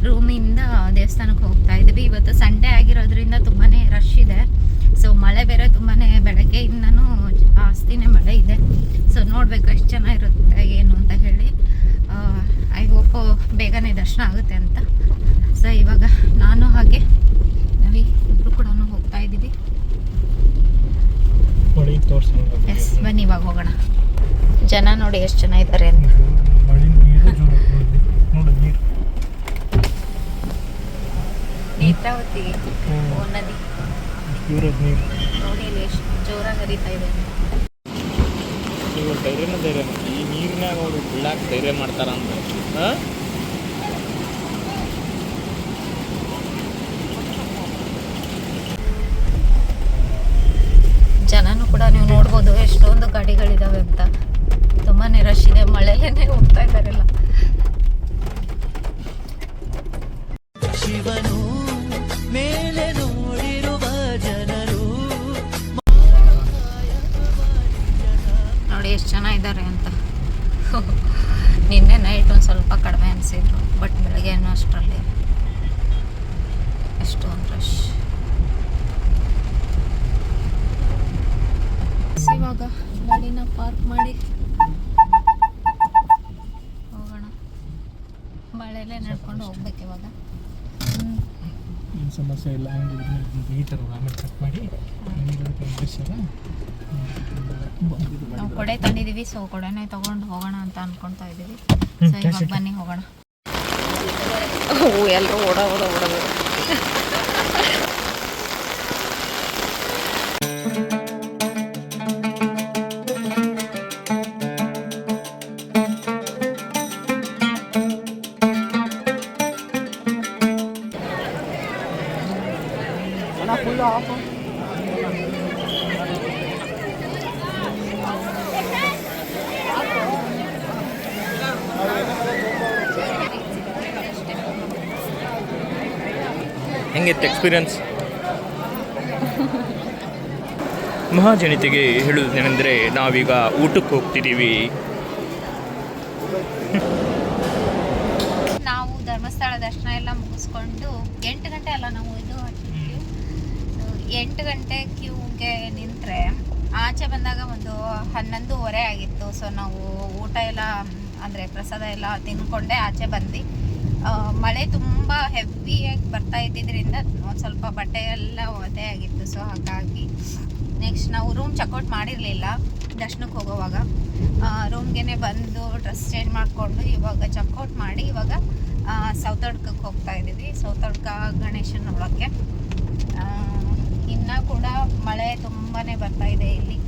ರೂಮಿಂದ ದೇವಸ್ಥಾನಕ್ಕೆ ಹೋಗ್ತಾ ಇದ್ವಿ. ಇವತ್ತು ಸಂಡೇ ಆಗಿರೋದ್ರಿಂದ ತುಂಬಾ ರಶ್ ಇದೆ. ಸೊ ಮಳೆ ಬೇರೆ ತುಂಬಾ ಬೆಳಗ್ಗೆಯಿಂದನೂ ಜಾಸ್ತಿನೇ ಮಳೆ ಇದೆ. ಸೊ ನೋಡಬೇಕು ಎಷ್ಟು ಚೆನ್ನಾಗಿರುತ್ತೆ ಏನು ಅಂತ ಹೇಳಿ. ಐ ಹೋಪ್ ಬೇಗನೆ ದರ್ಶನ ಆಗುತ್ತೆ ಅಂತ. ಸೊ ಇವಾಗ ನಾನು ಹಾಗೆ ನಾವೀ ಇಬ್ಬರು ಕೂಡ ಹೋಗ್ತಾ ಇದ್ದೀವಿ. ಎಸ್, ಬನ್ನಿ ಇವಾಗ ಹೋಗೋಣ. ಜನ ನೋಡಿ ಎಷ್ಟು ಜನ ಇದ್ದಾರೆ ಅಂತ. ನೇತ್ರಾವತಿ ನದಿ ನೋಡಿ ಇಲ್ಲಿ ಎಷ್ಟು ಜೋರಾಗಿ ಹರಿತಾ ಇದೆ. ಧೈರ್ಯ ಈ ನೀರಿನಾಗ ಅವರು ಬಿಡಾಕ್ ಧೈರ್ಯ ಮಾಡ್ತಾರ ಅಂತ. ಜನನು ಕೂಡ ನೀವು ನೋಡ್ಬೋದು ಎಷ್ಟೊಂದು ಗಾಡಿಗಳಿದಾವೆ ಅಂತ. ತುಂಬಾ ರಶ್ ಇದೆ, ಮಳೆಲೇನೆ ಹೋಗ್ತಾ ಇದ್ದಾರೆಲ್ಲ. ಶಿವನು ಮೇಲೆ ನೋಡಿರುವ ಜನರು ನೋಡಿ ಎಷ್ಟು ಜನ ಇದ್ದಾರೆ ಅಂತ. ನಿನ್ನೆ ನೈಟ್ ಒಂದು ಸ್ವಲ್ಪ ಕಡಿಮೆ ಅನಿಸಿದ್ರು, ಬಟ್ ಬೆಳಗ್ಗೆ ಅನ್ನೋ ಅಷ್ಟರಲ್ಲಿ ಎಷ್ಟೊಂದು ರಶ್. ಇವಾಗ ಗಾಡಿನ ಪಾರ್ಕ್ ಮಾಡಿ ಹೋಗೋಣ. ಮಳೆಯಲ್ಲೇ ನಡ್ಕೊಂಡು ಹೋಗ್ಬೇಕು ಇವಾಗ. ಏನು ಸಮಸ್ಯೆ ಇಲ್ಲ, ಈ ಥರ ಆಮೇಲೆ ಕಟ್ ಮಾಡಿ ನಾವು ಕೊಡೆ ತಂದಿದ್ದೀವಿ. ಸೊ ಕೊಡೆನೇ ತಗೊಂಡು ಹೋಗೋಣ ಅಂತ ಅನ್ಕೊಳ್ತಾ ಇದ್ದೀವಿ. ಸೊ ಇವಾಗ ಬನ್ನಿ ಹೋಗೋಣ. ಎಲ್ಲರೂ ಓಡೋದು. ಹೆಂಗಿತ್ತು ಎಕ್ಸ್ಪೀರಿಯನ್ಸ್? ಮಹಾಜನತೆಗೆ ಹೇಳುವುದೇನೆಂದರೆ ನಾವೀಗ ಊಟಕ್ಕೆ ಹೋಗ್ತಿದ್ದೀವಿ. ನಾವು ಧರ್ಮಸ್ಥಳ ದರ್ಶನ ಎಲ್ಲ ಮುಗಿಸ್ಕೊಂಡು 8 ಗಂಟೆ ಅಲ್ಲ ನಾವು ಇದು 8 ಗಂಟೆ ಕ್ಯೂಗೆ ನಿಂತರೆ ಆಚೆ ಬಂದಾಗ ಒಂದು 11:30 ಆಗಿತ್ತು. ಸೊ ನಾವು ಊಟ ಎಲ್ಲ ಅಂದರೆ ಪ್ರಸಾದ ಎಲ್ಲ ತಿಂದ್ಕೊಂಡೆ ಆಚೆ ಬಂದ್ವಿ. ಮಳೆ ತುಂಬ ಹೆವಿಯಾಗಿ ಬರ್ತಾ ಇದ್ದಿದ್ದರಿಂದ ಒಂದು ಸ್ವಲ್ಪ ಬಟ್ಟೆ ಎಲ್ಲ ಒದ್ದೆ ಆಗಿತ್ತು. ಸೊ ಹಾಗಾಗಿ ನೆಕ್ಸ್ಟ್ ನಾವು ರೂಮ್ ಚೆಕ್ಔಟ್ ಮಾಡಿರಲಿಲ್ಲ ದರ್ಶನಕ್ಕೆ ಹೋಗೋವಾಗ. ರೂಮ್ಗೆ ಬಂದು ಡ್ರೆಸ್ ಚೇಂಜ್ ಮಾಡಿಕೊಂಡು ಇವಾಗ ಚೆಕ್ಔಟ್ ಮಾಡಿ ಇವಾಗ ಸೌತಡ್ಕಕ್ಕೆ ಹೋಗ್ತಾ ಇದ್ದೀವಿ. ಸೌತಡ್ಕ ಗಣೇಶನ ನೋಡೋಕ್ಕೆ. ಇನ್ನೂ ಕೂಡ ಮಳೆ ತುಂಬಾ ಬರ್ತಾ ಇದೆ ಇಲ್ಲಿ.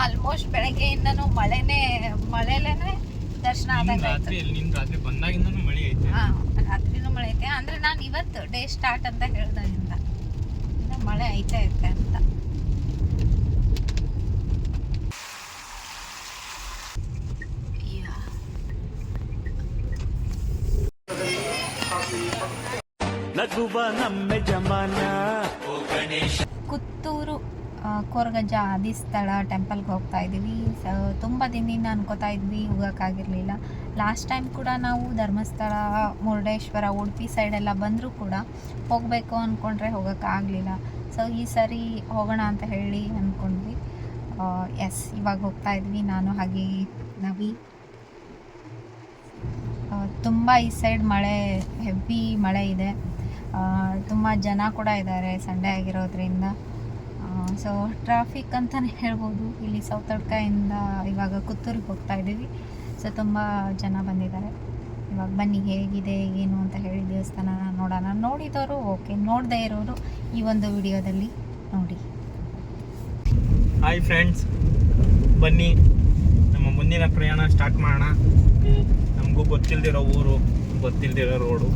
ಆಲ್ಮೋಸ್ಟ್ ಬೆಳಗ್ಗೆಯಿಂದನೂ ಮಳೆಲೇನೆ ದರ್ಶನ ಆದಾಗ. ರಾತ್ರಿ ಬಂದಾಗಿಂದನೂ ಮಳೆ ಐತೆ. ರಾತ್ರಿನೂ ಮಳೆ ಐತೆ ಅಂದ್ರೆ ನಾನು ಇವತ್ತು ಡೇ ಸ್ಟಾರ್ಟ್ ಅಂತ ಹೇಳ್ದಾಗಿಂದ ಮಳೆ ಐತೆ ಅಂತ. ಕುತ್ತೂರು ಕೊರಗಜ್ಜ ಆದಿಸ್ಥಳ ಟೆಂಪಲ್ಗೆ ಹೋಗ್ತಾ ಇದ್ದೀವಿ. ತುಂಬ ದಿನದಿಂದ ಅನ್ಕೋತಾ ಇದ್ವಿ, ಹೋಗೋಕ್ಕಾಗಿರಲಿಲ್ಲ. ಲಾಸ್ಟ್ ಟೈಮ್ ಕೂಡ ನಾವು ಧರ್ಮಸ್ಥಳ, ಮುರುಡೇಶ್ವರ, ಉಡುಪಿ ಸೈಡೆಲ್ಲ ಬಂದರೂ ಕೂಡ ಹೋಗಬೇಕು ಅಂದ್ಕೊಂಡ್ರೆ ಹೋಗೋಕ್ಕಾಗಲಿಲ್ಲ. ಸೊ ಈ ಸರಿ ಹೋಗೋಣ ಅಂತ ಹೇಳಿ ಅಂದ್ಕೊಂಡ್ವಿ. ಎಸ್, ಇವಾಗ ಹೋಗ್ತಾ ಇದ್ವಿ ನಾನು ಹಾಗೆ ನವಿ. ತುಂಬ ಈ ಸೈಡ್ ಮಳೆ, ಹೆವಿ ಮಳೆ ಇದೆ. ತುಂಬ ಜನ ಕೂಡ ಇದ್ದಾರೆ ಸಂಡೇ ಆಗಿರೋದ್ರಿಂದ. ಸೊ ಟ್ರಾಫಿಕ್ ಅಂತಲೇ ಹೇಳ್ಬೋದು. ಇಲ್ಲಿ ಸೌತಡ್ಕದಿಂದ ಇವಾಗ ಕುತ್ತೂರಿಗೆ ಹೋಗ್ತಾ ಇದ್ದೀವಿ. ಸೊ ತುಂಬ ಜನ ಬಂದಿದ್ದಾರೆ. ಇವಾಗ ಬನ್ನಿ ಹೇಗಿದೆ ಏನು ಅಂತ ಹೇಳಿ ದೇವಸ್ಥಾನ ನೋಡೋಣ. ನೋಡಿದವರು ಓಕೆ, ನೋಡದೇ ಇರೋರು ಈ ಒಂದು ವಿಡಿಯೋದಲ್ಲಿ ನೋಡಿ. ಹಾಯ್ ಫ್ರೆಂಡ್ಸ್, ಬನ್ನಿ ನಮ್ಮ ಮುಂದಿನ ಪ್ರಯಾಣ ಸ್ಟಾರ್ಟ್ ಮಾಡೋಣ. ನಮಗೂ ಗೊತ್ತಿಲ್ಲದಿರೋ ಊರು, ಗೊತ್ತಿಲ್ಲದಿರೋ ರೋಡು,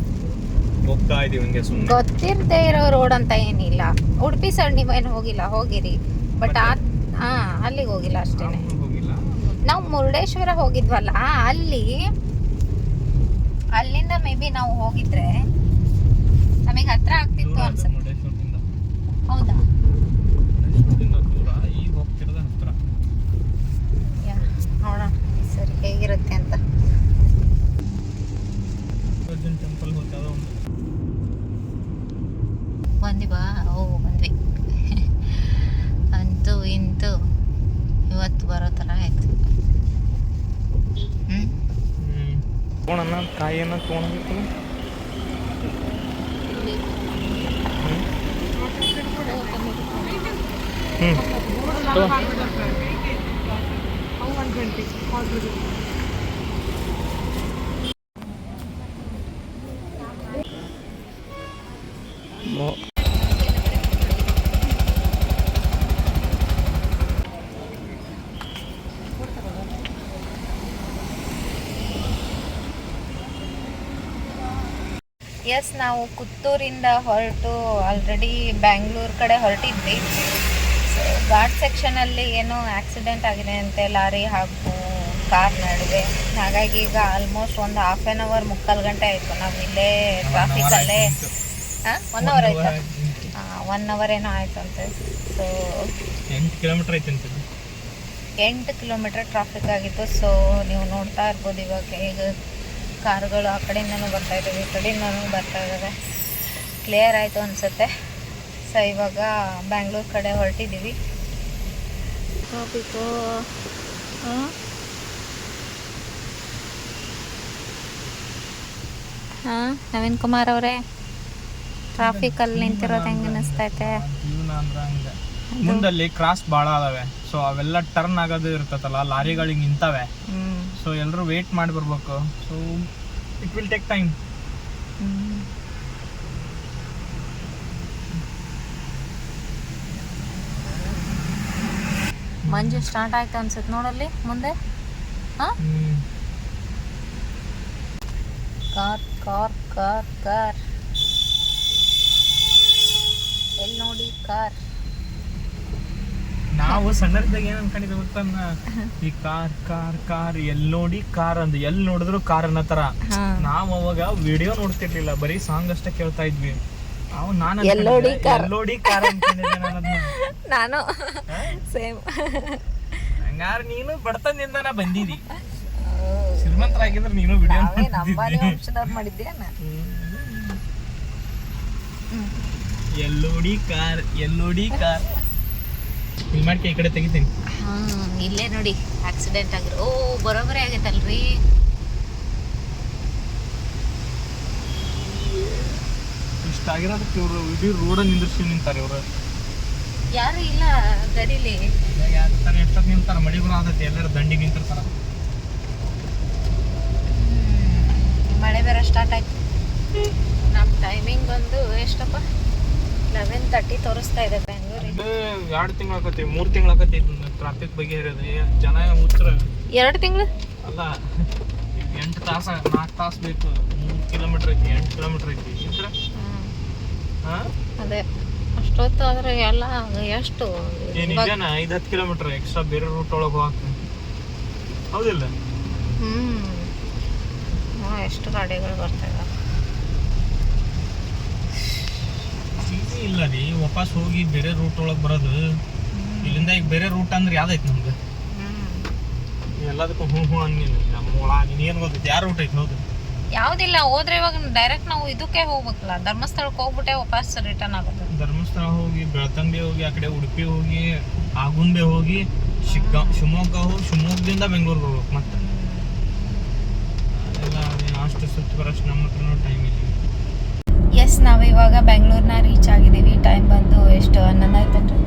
ಹೋಗ್ತಾ ಇದೀವಿ ಹಂಗೆ ಸುಮ್ಮನೆ. ಗೊತ್ತಿರದೇ ಇರೋ ರೋಡ್ ಅಂತ ಏನಿಲ್ಲ. ಉಡುಪಿ ಸೈಡ್ ನೀವೇನು ಹೋಗಿಲ್ಲ, ಹೋಗಿರಿ, ಬಟ್ ಅಲ್ಲಿಗೆ ಹೋಗಿಲ್ಲ ಅಷ್ಟೇನೆ. ನಾವು ಮುರುಡೇಶ್ವರ ಹೋಗಿದ್ವಲ್ಲ, ಅಲ್ಲಿಂದ ಮೇ ಬಿ ನಾವು ಹೋಗಿದ್ರೆ ನಮಗೆ ಹತ್ರ ಆಗ್ತಿತ್ತು ಅನ್ಸುತ್ತೆ. ಹೌದಾ? ನೋಡೋಣ ಸರಿ ಹೇಗಿರುತ್ತೆ ಅಂತ. ತೊಗೊಳೋಣ ಕಾಯಿಯನ್ನು ತೊಗೊಂಡಿತ್ತು. ಎಸ್, ನಾವು ಪುತ್ತೂರಿಂದ ಹೊರಟು ಆಲ್ರೆಡಿ ಬ್ಯಾಂಗ್ಳೂರ್ ಕಡೆ ಹೊರಟಿದ್ವಿ. ಸೊ ಘಾಟ್ ಸೆಕ್ಷನಲ್ಲಿ ಏನೋ ಆಕ್ಸಿಡೆಂಟ್ ಆಗಿದೆ ಅಂತೆ ಲಾರಿ ಹಾಗೂ ಕಾರ್ ನಡುವೆ. ಹಾಗಾಗಿ ಈಗ ಆಲ್ಮೋಸ್ಟ್ ಒಂದು ಹಾಫ್ ಆನ್ ಅವರ್ 3/4 ಗಂಟೆ ಆಯಿತು ನಾವು ಇಲ್ಲೇ ಟ್ರಾಫಿಕಲ್ಲೇ. 1 ಅವರ್ ಆಯ್ತಾ? 1 ಅವರ್ ಏನೋ ಆಯ್ತು ಅಂತೆ. ಸೊ 8 ಕಿಲೋಮೀಟರ್ ಐತೆ ಅಂತ. 8 ಕಿಲೋಮೀಟರ್ ಟ್ರಾಫಿಕ್ ಆಗಿತ್ತು. ಸೊ ನೀವು ನೋಡ್ತಾ ಇರ್ಬೋದು ಇವಾಗ ಈಗ ಕಾರುಗಳು ಆ ಕಡೆಯಿಂದನೂ ಬರ್ತಾ ಇದ್ದಾವೆ, ಈ ಕಡೆಯಿಂದನೂ ಬರ್ತಾ ಇದ್ದಾವೆ. ಕ್ಲಿಯರ್ ಆಯಿತು ಅನಿಸುತ್ತೆ. ಸೊ ಇವಾಗ ಬ್ಯಾಂಗ್ಳೂರ್ ಕಡೆ ಹೊರಟಿದ್ದೀವಿ. ಟ್ರಾಫಿಕ್ಕು ಹಾಂ, ನವೀನ್ ಕುಮಾರ್ ಅವರೇ, ಟ್ರಾಫಿಕಲ್ಲಿ ನಿಂತಿರೋದು ಹೆಂಗೆ ಅನಿಸ್ತೈತೆ? ಜೀವನ ಅಂದ್ರೆ ಹಂಗೆ. ಮುಂದಲ್ಲಿ ಕ್ರಾಸ್ ಭಾಳ ಅದಾವೆ. ಸೊ ಅವೆಲ್ಲ ಟರ್ನ್ ಆಗೋದು ಇರ್ತೈತಲ್ಲ, ಲಾರಿಗಳಿಗೆ ನಿಂತವೆ. ಸೊ ಎಲ್ಲರೂ ವೇಟ್ ಮಾಡಿ ಬರ್ಬೇಕು. So it will take time. Manju start ಆಯ್ತು ಅನ್ಸುತ್ತೆ ನೋಡಲ್ಲಿ ಮುಂದೆ. ಹಾಂ, ಕಾರ್ ಕಾರ್ ಕಾರ್ ಕಾರ್ ಎಲ್ಲಿ ನೋಡಿ ಕಾರ್. ನಾವು ಸಣ್ಣರಿದ್ದಾಗ ಏನ್ ಅನ್ಕೊಂಡಿದ್ದೆ ಗೊತ್ತನ್ನ, ಈ ಕಾರ್ ಕಾರ್ ಕಾರ್ ಎಲ್ಲಿ ನೋಡಿ ಕಾರ್ ಅಂದ್ ಎಲ್ಲಿ ನೋಡಿದ್ರು ಕಾರ್ ಅನ್ನೋ ತರ. ನಾವ್ ಅವಾಗ ವಿಡಿಯೋ ನೋಡ್ತಿರ್ಲಿಲ್ಲ, ಬರೀ ಸಾಂಗ್ ಅಷ್ಟೇ ಕೇಳ್ತಾ ಇದ್ವಿ. ನಾನು ಎಲ್ಲೋಡಿ ಕಾರ್ ಅನ್ಕೊಂಡಿದ್ದೆ ನಾನು ಸೇಮ್. ಹಂಗಾರ ನೀನು ಬಡತನದಿಂದನ ಬಂದಿದಿ. ಶ್ರೀಮಂತರಾಗಿದ್ರೆ ನೀನು ವಿಡಿಯೋ ಮಾಡಿದ್ದೆ. ಎಲ್ಲೋಡಿ ಕಾರ್ ಎಲ್ಲೋಡಿ ಕಾರ್ ಈ ಕಡೆ ತೆಗಿತೀನಿ. ಇಲ್ಲೇ ನೋಡಿ ಆಕ್ಸಿಡೆಂಟ್ ಆಗಿರೋ. ಓ, ಬರೋಬರಿ ಆಗೈತಲ್ರಿ. ಇಷ್ಟ ಆಗಿರೋದಕ್ಕೆ ಇವರು ಇಡೀ ರೋಡ್ ನಿಂದಿರ್ಸಿ ನಿಂತಾರೆ. ಇವರು ಯಾರು ಇಲ್ಲ ಗಡಿಲಿ. ಎಷ್ಟೊತ್ತು ನಿಂತಾರ, ಮಳಿಗುರು ಆದತ್ತೆ, ಎಲ್ಲರೂ ದಂಡಿಗೆ ನಿಂತಿರ್ತಾರ. ಮಳೆ ಬೇರೆ ಸ್ಟಾರ್ಟ್ ಆಯ್ತು. ನಮ್ಮ ಟೈಮಿಂಗ್ ಬಂದು ಎಷ್ಟಪ್ಪ 11:30 ತೋರಿಸ್ತಾ ಇದೆ ಬೆಂಗಳೂರಿಗೆ. 2 ತಿಂಗಳು ಆಕತಿ, 3 ತಿಂಗಳು ಆಕತಿ ಟ್ರಾಫಿಕ್ ಬಗ್ಗೆ ಇರೋದು. ಜನ ಉತ್ತರ 2 ತಿಂಗಳು ಅಲ್ಲ, 8 ತಾಸು 4 ತಾಸು ಬೇಕು. 3 ಕಿಲೋಮೀಟರ್ ಐತಿ, 8 ಕಿಲೋಮೀಟರ್ ಐತಿ ಇದ್ರೆ. ಅದೇ ಅಷ್ಟೊತ್ತು ಆದ್ರೆ ಎಲ್ಲ ಎಷ್ಟು ಏನಿದೇನ 5-10 ಕಿಲೋಮೀಟರ್ ಎಕ್ಸ್ಟ್ರಾ ಬೇರೆ ರೂಟ್ ಒಳಗೆ ಹೋಗಕ್ಕೆ. ಹೌದಿಲ್ಲ? ಎಷ್ಟು ಗಾಡಿಗಳು ಬರ್ತಾ ಇದಾವೆ. ಈಸಿ ಇಲ್ಲ ರೀ ವಾಪಸ್ ಹೋಗಿ ಬೇರೆ ರೂಟ್ ಒಳಗೆ ಬರೋದು. ಇಲ್ಲಿಂದ ಈಗ ಬೇರೆ ರೂಟ್ ಅಂದ್ರೆ ಯಾವ್ದೈತಿ ನಮ್ಗೆ? ಎಲ್ಲದಕ್ಕೂ ಹ್ಞೂ ಅನ್ನಿಲ್ಲ. ನಮ್ಮ ಒಳ ನೀನು ಗೊತ್ತೈತಿ ಯಾವ ರೂಟ್ ಐತಿ? ಹೌದು, ಯಾವ್ದಿಲ್ಲ. ಹೋದ್ರೆ ಇವಾಗ ಡೈರೆಕ್ಟ್ ನಾವು ಇದಕ್ಕೆ ಹೋಗ್ಬೇಕಲ್ಲ, ಧರ್ಮಸ್ಥಳಕ್ಕೆ ಹೋಗ್ಬಿಟ್ಟೆ ವಾಪಸ್ ರಿಟರ್ನ್ ಆಗೋದು. ಧರ್ಮಸ್ಥಳ ಹೋಗಿ, ಬೆಳತಂಗಡಿ ಹೋಗಿ, ಆ ಕಡೆ ಉಡುಪಿ ಹೋಗಿ, ಆಗುಂಬೆ ಹೋಗಿ, ಶಿವಮೊಗ್ಗ ಹೋಗಿ, ಶಿವಮೊಗ್ಗದಿಂದ ಬೆಂಗಳೂರಿಗೆ ಹೋಗ್ಬೇಕು. ಮತ್ತೆ ಅದೆಲ್ಲ ಅಷ್ಟು ಸುತ್ತ ಬರೋಷ್ಟು ನಮ್ಮ ಹತ್ರನೂ ಟೈಮ್ ಇಲ್ಲ. ಎಸ್, ನಾವು ಇವಾಗ ಬೆಂಗಳೂರನ್ನ ರೀಚ್ ಆಗಿದ್ದೀವಿ. ಟೈಮ್ ಬಂದು ಎಷ್ಟು 11 ಆಯ್ತೇನ್ರಿ?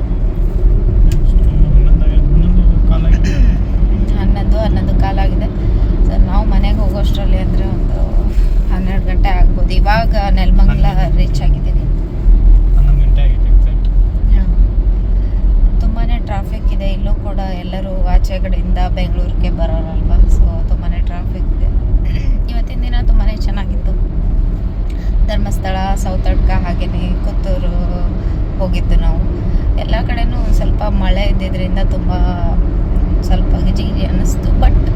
11 ಕಾಲಾಗಿದೆ. ಸೊ ನಾವು ಮನೆಗೆ ಹೋಗೋಷ್ಟರಲ್ಲಿ ಅಂದರೆ ಒಂದು 12 ಗಂಟೆ ಆಗ್ಬೋದು. ಇವಾಗ ನೆಲಮಂಗಲ ರೀಚ್ ಆಗಿದ್ದೀವಿ. 11 ಗಂಟೆ ಆಗಿತ್ತು. ತುಂಬಾ ಟ್ರಾಫಿಕ್ ಇದೆ ಇಲ್ಲೂ ಕೂಡ. ಎಲ್ಲರೂ ಆಚೆ ಕಡೆಯಿಂದ ಬೆಂಗಳೂರಿಗೆ ಬರೋರಲ್ವ, ಸೊ ತುಂಬಾ ಟ್ರಾಫಿಕ್ ಇದೆ. ಇವತ್ತಿನ ದಿನ ತುಂಬಾ ಚೆನ್ನಾಗಿತ್ತು. ಧರ್ಮಸ್ಥಳ, ಸೌತಡ್ಕ, ಹಾಗೆಯೇ ಪುತ್ತೂರು ಹೋಗಿದ್ದು ನಾವು. ಎಲ್ಲ ಕಡೆನೂ ಸ್ವಲ್ಪ ಮಳೆ ಇದ್ದಿದ್ದರಿಂದ ತುಂಬ ಸ್ವಲ್ಪ ಗಿಜಿಗಿಜಿ ಅನ್ನಿಸ್ತು, ಬಟ್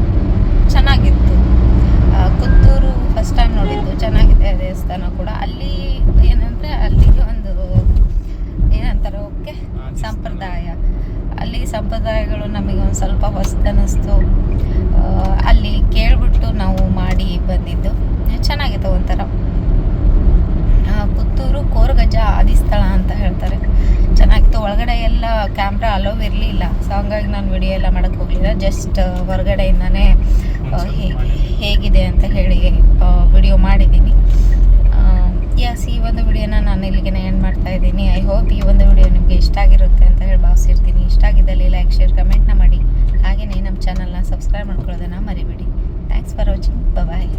ಚೆನ್ನಾಗಿತ್ತು. ಪುತ್ತೂರು ಫಸ್ಟ್ ಟೈಮ್ ನೋಡಿದ್ದು, ಚೆನ್ನಾಗಿದೆ ದೇವಸ್ಥಾನ ಕೂಡ. ಅಲ್ಲಿ ಏನಂದರೆ ಅಲ್ಲಿಗೆ ಒಂದು ಏನಂತಾರೆ ಓಕೆ ಸಂಪ್ರದಾಯ, ಅಲ್ಲಿ ಸಂಪ್ರದಾಯಗಳು ನಮಗೆ ಒಂದು ಸ್ವಲ್ಪ ಹೊಸದನ್ನಿಸ್ತು. ಅಲ್ಲಿ ಕೇಳ್ಬಿಟ್ಟು ನಾವು ಮಾಡಿ ಬಂದಿದ್ದು ಚೆನ್ನಾಗಿತ್ತು ಒಂಥರ. ಪುತ್ತೂರು ಕೋರಗಜ್ಜ ಆದಿಸ್ಥಳ ಅಂತ ಹೇಳ್ತಾರೆ. ಚೆನ್ನಾಗಿತ್ತು. ಒಳಗಡೆ ಎಲ್ಲ ಕ್ಯಾಮ್ರಾ ಅಲೋವ್ ಇರಲಿಲ್ಲ, ಸೊ ಹಂಗಾಗಿ ನಾನು ವಿಡಿಯೋ ಎಲ್ಲ ಮಾಡೋಕ್ಕೆ ಹೋಗಲಿಲ್ಲ. ಜಸ್ಟ್ ಹೊರಗಡೆಯಿಂದನೇ ಹೇಗಿದೆ ಅಂತ ಹೇಳಿ ವಿಡಿಯೋ ಮಾಡಿದ್ದೀನಿ. ಈ ಒಂದು ವಿಡಿಯೋನ ನಾನು ಇಲ್ಲಿಗೆ ಎಂಡ್ ಮಾಡ್ತಾ ಇದ್ದೀನಿ. ಐ ಹೋಪ್ ಈ ಒಂದು ವಿಡಿಯೋ ನಿಮಗೆ ಇಷ್ಟ ಆಗಿರುತ್ತೆ ಅಂತ ಹೇಳಿ ಭಾವಿಸಿರ್ತೀನಿ. ಇಷ್ಟ ಆಗಿದ್ದಲ್ಲಿ ಲೈಕ್, ಶೇರ್, ಕಮೆಂಟ್ನ ಮಾಡಿ. ಹಾಗೆಯೇ ನಮ್ಮ ಚಾನಲ್ನ ಸಬ್ಸ್ಕ್ರೈಬ್ ಮಾಡ್ಕೊಳ್ಳೋದನ್ನು ಮರಿಬೇಡಿ. Thanks for watching. ಬಾಯ್.